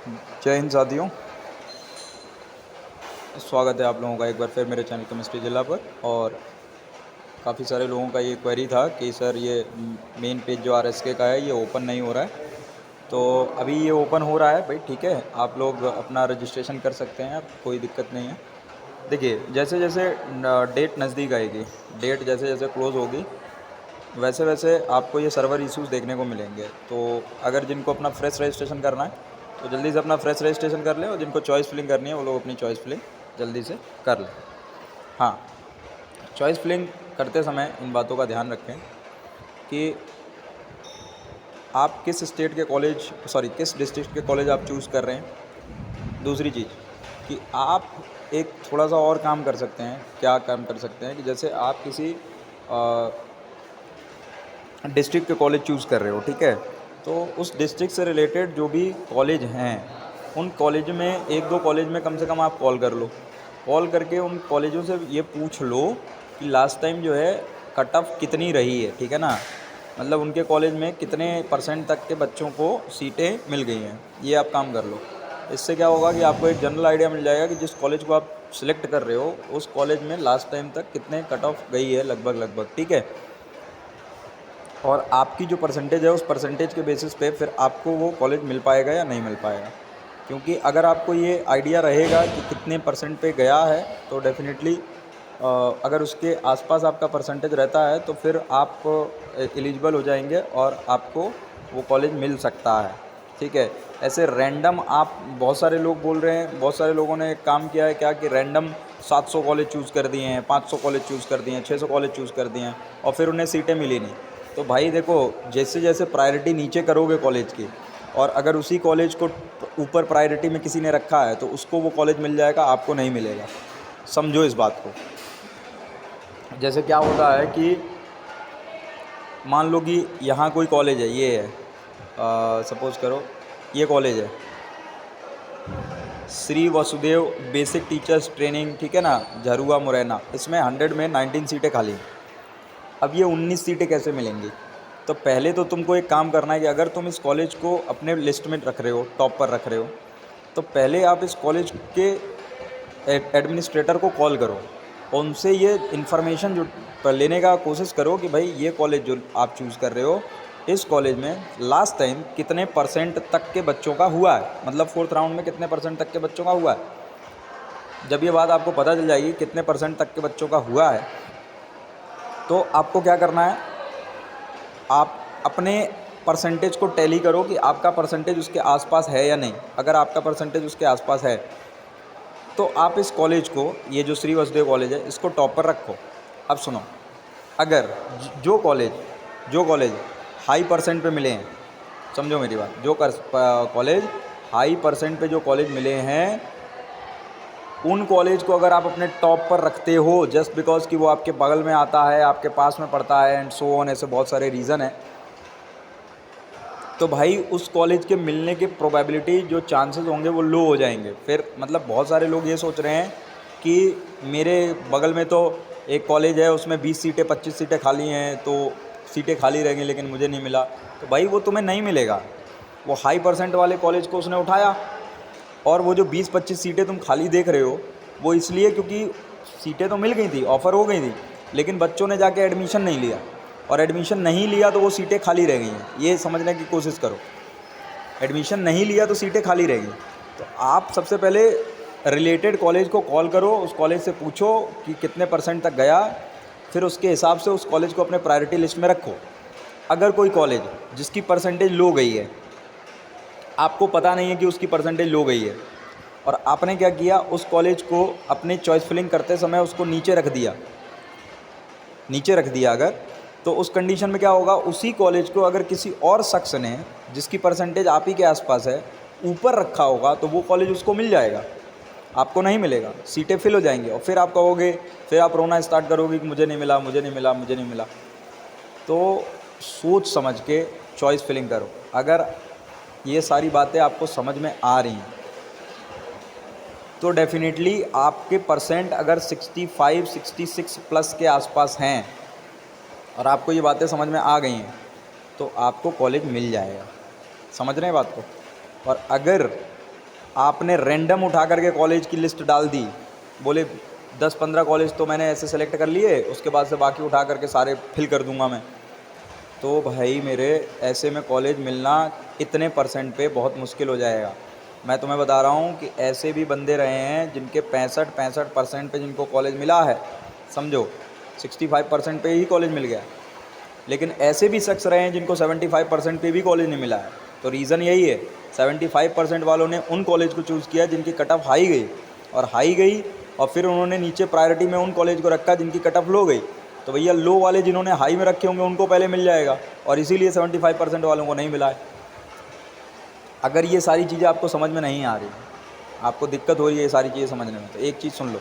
जय हिंद साथियों, स्वागत है आप लोगों का एक बार फिर मेरे चैनल केमिस्ट्री जिला पर। और काफ़ी सारे लोगों का ये क्वेरी था कि सर ये मेन पेज जो आरएसके का है ये ओपन नहीं हो रहा है। तो अभी ये ओपन हो रहा है भाई, ठीक है, आप लोग अपना रजिस्ट्रेशन कर सकते हैं, कोई दिक्कत नहीं है। देखिए, जैसे जैसे डेट नज़दीक आएगी, डेट जैसे जैसे क्लोज़ होगी, वैसे वैसे आपको ये सर्वर इश्यूज़ देखने को मिलेंगे। तो अगर जिनको अपना फ्रेश रजिस्ट्रेशन करना है तो जल्दी से अपना फ्रेश रजिस्ट्रेशन कर लें, और जिनको चॉइस फिलिंग करनी है वो लोग अपनी चॉइस फिलिंग जल्दी से कर लें। हाँ, चॉइस फिलिंग करते समय इन बातों का ध्यान रखें कि आप किस स्टेट के कॉलेज किस डिस्ट्रिक्ट के कॉलेज आप चूज़ कर रहे हैं। दूसरी चीज़ कि आप एक थोड़ा सा और काम कर सकते हैं। क्या काम कर सकते हैं कि जैसे आप किसी डिस्ट्रिक्ट के कॉलेज चूज़ कर रहे हो, ठीक है, तो उस डिस्ट्रिक्ट से रिलेटेड जो भी कॉलेज हैं उन कॉलेज में एक दो कॉलेज में कम से कम आप कॉल कर लो। कॉल करके उन कॉलेजों से ये पूछ लो कि लास्ट टाइम जो है कट ऑफ कितनी रही है, ठीक है ना, मतलब उनके कॉलेज में कितने % तक के बच्चों को सीटें मिल गई हैं। ये आप काम कर लो। इससे क्या होगा कि आपको एक जनरल आइडिया मिल जाएगा कि जिस कॉलेज को आप सिलेक्ट कर रहे हो उस कॉलेज में लास्ट टाइम तक कितने कट ऑफ गई है, लगभग, ठीक है। और आपकी जो परसेंटेज है उस परसेंटेज के बेसिस पे फिर आपको वो कॉलेज मिल पाएगा या नहीं मिल पाएगा। क्योंकि अगर आपको ये आइडिया रहेगा कि कितने % पे गया है तो डेफिनेटली अगर उसके आसपास आपका परसेंटेज रहता है तो फिर आप एलिजिबल हो जाएंगे और आपको वो कॉलेज मिल सकता है, ठीक है। ऐसे रैंडम आप, बहुत सारे लोग बोल रहे हैं, बहुत सारे लोगों ने एक काम किया है क्या कि रैंडम 700 कॉलेज चूज़ कर दिए हैं, 500 कॉलेज चूज़ कर दिए हैं, 600 कॉलेज चूज़ कर दिए हैं और फिर उन्हें सीटें मिली नहीं। तो भाई देखो, जैसे जैसे प्रायोरिटी नीचे करोगे कॉलेज की, और अगर उसी कॉलेज को ऊपर प्रायोरिटी में किसी ने रखा है तो उसको वो कॉलेज मिल जाएगा, आपको नहीं मिलेगा। समझो इस बात को। जैसे क्या होता है कि मान लो कि यहाँ कोई कॉलेज है, ये है, सपोज़ करो ये कॉलेज है Shri Vasudev basic teachers training, ठीक है ना, झरुआ मुरैना। इसमें 100 में 19 सीटें खाली। अब ये 19 सीटें कैसे मिलेंगी? तो पहले तो तुमको एक काम करना है कि अगर तुम इस कॉलेज को अपने लिस्ट में रख रहे हो, टॉप पर रख रहे हो, तो पहले आप इस कॉलेज के एडमिनिस्ट्रेटर को कॉल करो और उनसे ये इन्फॉर्मेशन जो लेने का कोशिश करो कि भाई ये कॉलेज जो आप चूज़ कर रहे हो, इस कॉलेज में लास्ट टाइम कितने % तक के बच्चों का हुआ है, मतलब 4th राउंड में कितने % तक के बच्चों का हुआ है। जब ये बात आपको पता चल जाएगी कितने % तक के बच्चों का हुआ है, तो आपको क्या करना है, आप अपने परसेंटेज को टैली करो कि आपका परसेंटेज उसके आसपास है या नहीं। अगर आपका परसेंटेज उसके आसपास है तो आप इस कॉलेज को, ये जो श्री वसुदेव कॉलेज है, इसको टॉप पर रखो। अब सुनो, अगर जो कॉलेज हाई % पे मिले हैं, समझो मेरी बात, जो कॉलेज हाई % पे जो कॉलेज मिले हैं, उन कॉलेज को अगर आप अपने टॉप पर रखते हो जस्ट बिकॉज कि वो आपके बगल में आता है, आपके पास में पड़ता है एंड सो ऑन, ऐसे बहुत सारे रीज़न है, तो भाई उस कॉलेज के मिलने की प्रोबेबिलिटी, जो चांसेस होंगे वो लो हो जाएंगे। फिर मतलब बहुत सारे लोग ये सोच रहे हैं कि मेरे बगल में तो एक कॉलेज है, उसमें 20 सीटें 25 सीटें खाली हैं, तो सीटें खाली रहेंगी लेकिन मुझे नहीं मिला। तो भाई वो तुम्हें नहीं मिलेगा। वो हाई % वाले कॉलेज को उसने उठाया, और वो जो 20-25 सीटें तुम खाली देख रहे हो वो इसलिए क्योंकि सीटें तो मिल गई थी, ऑफ़र हो गई थी, लेकिन बच्चों ने जाके एडमिशन नहीं लिया, और एडमिशन नहीं लिया तो वो सीटें खाली रह गई हैं। ये समझने की कोशिश करो, एडमिशन नहीं लिया तो सीटें खाली रह गई। तो आप सबसे पहले रिलेटेड कॉलेज को कॉल करो, उस कॉलेज से पूछो कि कितने % तक गया, फिर उसके हिसाब से उस कॉलेज को अपने प्रायोरिटी लिस्ट में रखो। अगर कोई कॉलेज जिसकी परसेंटेज लो गई है, आपको पता नहीं है कि उसकी परसेंटेज लो गई है, और आपने क्या किया, उस कॉलेज को अपनी चॉइस फिलिंग करते समय उसको नीचे रख दिया अगर, तो उस कंडीशन में क्या होगा, उसी कॉलेज को अगर किसी और शख्स ने, जिसकी परसेंटेज आप ही के आसपास है, ऊपर रखा होगा, तो वो कॉलेज उसको मिल जाएगा, आपको नहीं मिलेगा, सीटें फिल हो जाएंगी। और फिर आप कहोगे, फिर आप रोना स्टार्ट करोगे कि मुझे नहीं मिला, मुझे नहीं मिला, मुझे नहीं मिला। तो सोच समझ के चॉइस फिलिंग करो। अगर ये सारी बातें आपको समझ में आ रही हैं तो डेफिनेटली आपके % अगर 65-66 प्लस के आसपास हैं और आपको ये बातें समझ में आ गई हैं तो आपको कॉलेज मिल जाएगा। समझ रहे हैं बात को? और अगर आपने रैंडम उठा करके कॉलेज की लिस्ट डाल दी, बोले 10-15 कॉलेज तो मैंने ऐसे सेलेक्ट कर लिए, उसके बाद से बाकी उठा करके सारे फिल कर दूंगा मैं, तो भाई मेरे ऐसे में कॉलेज मिलना इतने परसेंट पे बहुत मुश्किल हो जाएगा। मैं तुम्हें बता रहा हूँ कि ऐसे भी बंदे रहे हैं जिनके 65% पे जिनको कॉलेज मिला है, समझो 65% पे ही कॉलेज मिल गया। लेकिन ऐसे भी शख्स रहे हैं जिनको 75% पे भी कॉलेज नहीं मिला है। तो रीज़न यही है, 75% वालों ने उन कॉलेज को चूज़ किया जिनकी कट ऑफ हाई गई, और हाई गई और फिर उन्होंने नीचे प्रायोरिटी में उन कॉलेज को रखा जिनकी कट ऑफ लो गई। तो भैया लो वाले जिन्होंने हाई में रखे होंगे उनको पहले मिल जाएगा, और इसीलिए 75% वालों को नहीं मिला है। अगर ये सारी चीज़ें आपको समझ में नहीं आ रही, आपको दिक्कत हो रही है ये सारी चीज़ें समझने में, तो एक चीज़ सुन लो,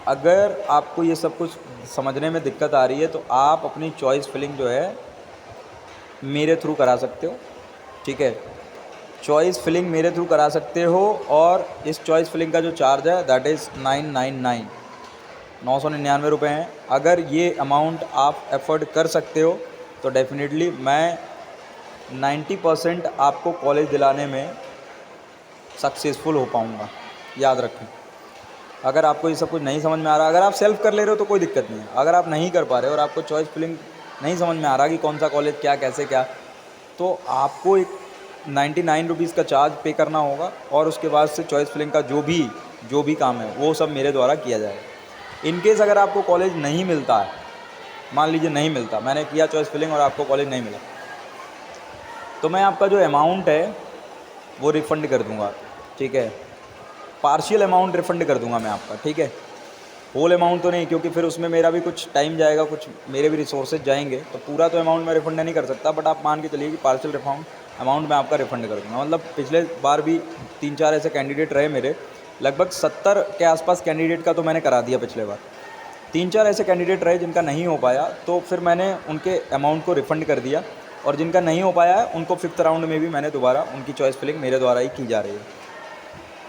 अगर आपको ये सब कुछ समझने में दिक्कत आ रही है तो आप अपनी चॉइस फिलिंग जो है मेरे थ्रू करा सकते हो, ठीक है। चॉइस फिलिंग मेरे थ्रू करा सकते हो, और इस चॉइस फिलिंग का जो चार्ज है दैट इज़ 999 रुपये हैं। अगर ये अमाउंट आप एफर्ड कर सकते हो तो डेफिनेटली मैं 90% आपको कॉलेज दिलाने में सक्सेसफुल हो पाऊँगा, याद रखें। अगर आपको ये सब कुछ नहीं समझ में आ रहा, अगर आप सेल्फ कर ले रहे हो तो कोई दिक्कत नहीं है। अगर आप नहीं कर पा रहे हो और आपको चॉइस फिलिंग नहीं समझ में आ रहा कि कौन सा कॉलेज क्या कैसे क्या, तो आपको एक 99 रुपीज़ का चार्ज पे करना होगा, और उसके बाद से चॉइस फिलिंग का जो भी काम है वो सब मेरे द्वारा किया जाएगा। इनकेस अगर आपको कॉलेज नहीं मिलता है, मान लीजिए नहीं मिलता, मैंने किया चॉइस फिलिंग और आपको कॉलेज नहीं मिला, तो मैं आपका जो अमाउंट है वो रिफ़ंड कर दूँगा, ठीक है। पार्शियल अमाउंट रिफ़ंड कर दूंगा मैं आपका, ठीक है। होल अमाउंट तो नहीं, क्योंकि फिर उसमें मेरा भी कुछ टाइम जाएगा, कुछ मेरे भी रिसोर्सेज जाएंगे, तो पूरा तो अमाउंट मैं रिफ़ंड नहीं कर सकता, बट आप मान के चलिए कि पार्शियल अमाउंट मैं आपका रिफ़ंड कर दूंगा। मतलब पिछले बार भी 3-4 ऐसे कैंडिडेट रहे मेरे, लगभग 70 के आसपास कैंडिडेट का तो मैंने करा दिया पिछले बार। 3-4 ऐसे कैंडिडेट रहे जिनका नहीं हो पाया, तो फिर मैंने उनके अमाउंट को रिफ़ंड कर दिया, और जिनका नहीं हो पाया है उनको 5th राउंड में भी मैंने दोबारा उनकी चॉइस फिलिंग मेरे द्वारा ही की जा रही है।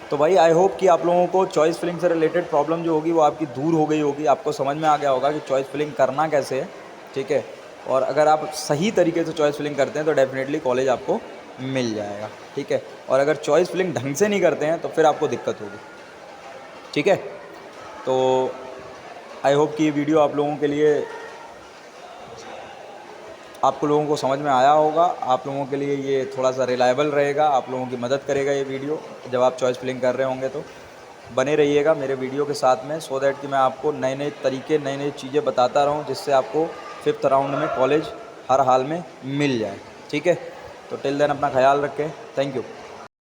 तो भाई आई होप कि आप लोगों को चॉइस फिलिंग से रिलेटेड प्रॉब्लम जो होगी वो आपकी दूर हो गई होगी, आपको समझ में आ गया होगा कि चॉइस फिलिंग करना कैसे है, ठीक है। और अगर आप सही तरीके से चॉइस फिलिंग करते हैं तो डेफिनेटली कॉलेज आपको मिल जाएगा, ठीक है। और अगर चॉइस फिलिंग ढंग से नहीं करते हैं तो फिर आपको दिक्कत होगी, ठीक है। तो आई होप कि ये वीडियो आप लोगों के लिए, आप लोगों को समझ में आया होगा, आप लोगों के लिए ये थोड़ा सा रिलायबल रहेगा, आप लोगों की मदद करेगा ये वीडियो जब आप चॉइस फिलिंग कर रहे होंगे। तो बने रहिएगा मेरे वीडियो के साथ में, सो दैट कि मैं आपको नए नए तरीके, नई नई चीज़ें बताता रहूं, जिससे आपको 5th राउंड में कॉलेज हर हाल में मिल जाए, ठीक है। तो टिल देन अपना ख्याल रखें, थैंक यू।